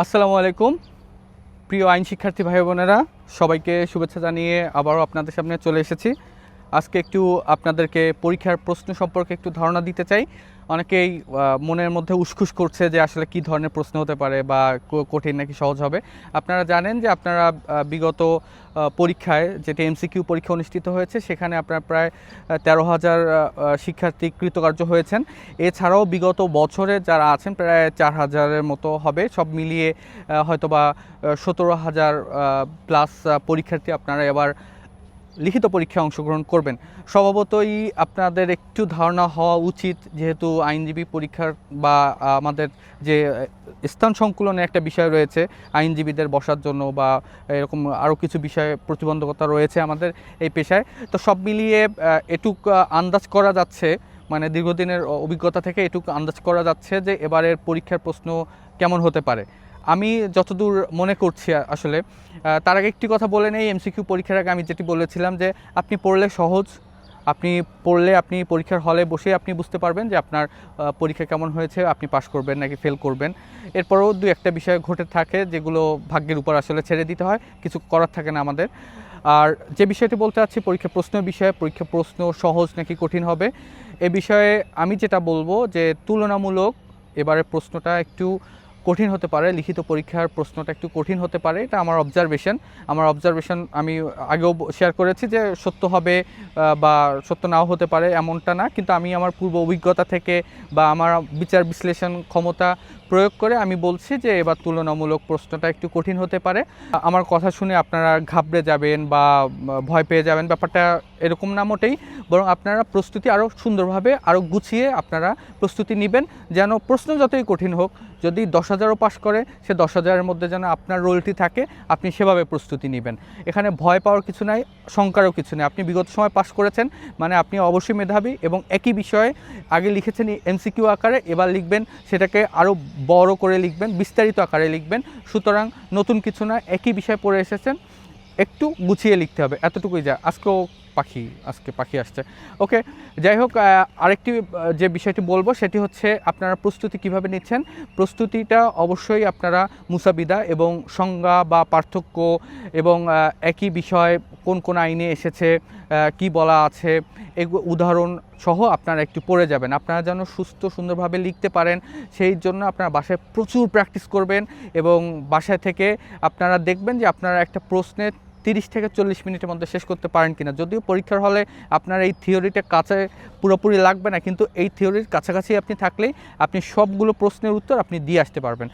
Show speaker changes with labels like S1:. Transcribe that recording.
S1: আসসালামু আলাইকুম প্রিয় আইন শিক্ষার্থী ভাই বোনেরা, সবাইকে শুভেচ্ছা জানিয়ে আবারও আপনাদের সামনে চলে এসেছি। আজকে একটু আপনাদেরকে পরীক্ষার প্রশ্ন সম্পর্কে একটু ধারণা দিতে চাই। অনেকেই মনের মধ্যে উসখুস করছে যে আসলে কী ধরনের প্রশ্ন হতে পারে বা কঠিন নাকি সহজ হবে। আপনারা জানেন যে আপনারা বিগত পরীক্ষায় যেটি এমসিকিউ পরীক্ষা অনুষ্ঠিত হয়েছে সেখানে আপনার প্রায় 13,000 শিক্ষার্থী কৃতকার্য হয়েছেন। এছাড়াও বিগত বছরে যারা আছেন প্রায় 4,000-এর মতো হবে, সব মিলিয়ে হয়তোবা 17,000 প্লাস পরীক্ষার্থী আপনারা এবার লিখিত পরীক্ষায় অংশগ্রহণ করবেন। স্বভাবতই আপনাদের একটু ধারণা হওয়া উচিত, যেহেতু আইনজীবী পরীক্ষার বা আমাদের যে স্থান সংকুলনের একটা বিষয় রয়েছে আইনজীবীদের বসার জন্য বা এরকম আরও কিছু বিষয়ে প্রতিবন্ধকতা রয়েছে আমাদের এই পেশায়। তো সব মিলিয়ে এটুক আন্দাজ করা যাচ্ছে, মানে দীর্ঘদিনের অভিজ্ঞতা থেকে এটুক আন্দাজ করা যাচ্ছে যে এবারের পরীক্ষার প্রশ্ন কেমন হতে পারে। আমি যতদূর মনে করছি আসলে তার আগে একটি কথা বলে নেই। এমসিকিউ পরীক্ষার আগে আমি যেটি বলেছিলাম যে আপনি পড়লে সহজ, আপনি পরীক্ষার হলে বসে আপনি বুঝতে পারবেন যে আপনার পরীক্ষা কেমন হয়েছে, আপনি পাশ করবেন নাকি ফেল করবেন। এরপরও দু একটা বিষয় ঘটে থাকে যেগুলো ভাগ্যের উপর আসলে ছেড়ে দিতে হয়, কিছু করার থাকে না আমাদের। আর যে বিষয়টি বলতে চাচ্ছি পরীক্ষা প্রশ্ন বিষয়ে, পরীক্ষা প্রশ্ন সহজ নাকি কঠিন হবে এ বিষয়ে আমি যেটা বলবো যে তুলনামূলক এবারের প্রশ্নটা একটু কঠিন হতে পারে, লিখিত পরীক্ষার প্রশ্নটা একটু কঠিন হতে পারে। এটা আমার অবজারভেশন আমি আগেও শেয়ার করেছি যে সত্য হবে বা সত্য নাও হতে পারে এমনটা না, কিন্তু আমি আমার পূর্ব অভিজ্ঞতা থেকে বা আমার বিচার বিশ্লেষণ ক্ষমতা প্রয়োগ করে আমি বলছি যে এবার তুলনামূলক প্রশ্নটা একটু কঠিন হতে পারে। আমার কথা শুনে আপনারা ঘাবড়ে যাবেন বা ভয় পেয়ে যাবেন, ব্যাপারটা এরকম না মোটেই। বরং আপনারা প্রস্তুতি আরও সুন্দরভাবে আরও গুছিয়ে আপনারা প্রস্তুতি নেবেন, যেন প্রশ্ন যতই কঠিন হোক, যদি 10,000ও পাশ করে সে 10,000-এর মধ্যে যেন আপনার রোলটি থাকে, আপনি সেভাবে প্রস্তুতি নেবেন। এখানে ভয় পাওয়ার কিছু নাই, শঙ্কারও কিছু নেই। আপনি বিগত সময় পাশ করেছেন মানে আপনি অবশ্যই মেধাবী এবং একই বিষয়ে আগে লিখেছেন এমসিকিউ আকারে, এবার লিখবেন সেটাকে আরও বড় করে লিখবেন, বিস্তারিত আকারে লিখবেন। সুতরাং নতুন কিছু না, একই বিষয় পড়ে এসেছেন, একটু গুছিয়ে লিখতে হবে, এতটুকুই যা। আজকে পাখি আসছে। ওকে, যাই হোক, আরেকটি যে বিষয়টি বলবো সেটি হচ্ছে আপনারা প্রস্তুতি কিভাবে নিচ্ছেন। প্রস্তুতিটা অবশ্যই আপনারা মুসাবিদা এবং সংজ্ঞা বা পার্থক্য এবং একই বিষয় কোন কোন আইনে এসেছে, কি বলা আছে, উদাহরণ সহ আপনারা একটু পড়ে যাবেন। আপনারা যেন সুন্দরভাবে লিখতে পারেন, সেই জন্য আপনারা বাসায় প্রচুর প্র্যাকটিস করবেন এবং বাসায় থেকে আপনারা দেখবেন যে আপনারা একটা প্রশ্নের 30 থেকে 40 মিনিটের মধ্যে শেষ করতে পারেন কিনা। যদিও পরীক্ষার হলে আপনার এই থিওরিটা কাছে পুরোপুরি লাগবে না, কিন্তু এই থিওরির কাছাকাছি আপনি থাকলেই আপনি সবগুলো প্রশ্নের উত্তর আপনি দিয়ে আসতে পারবেন।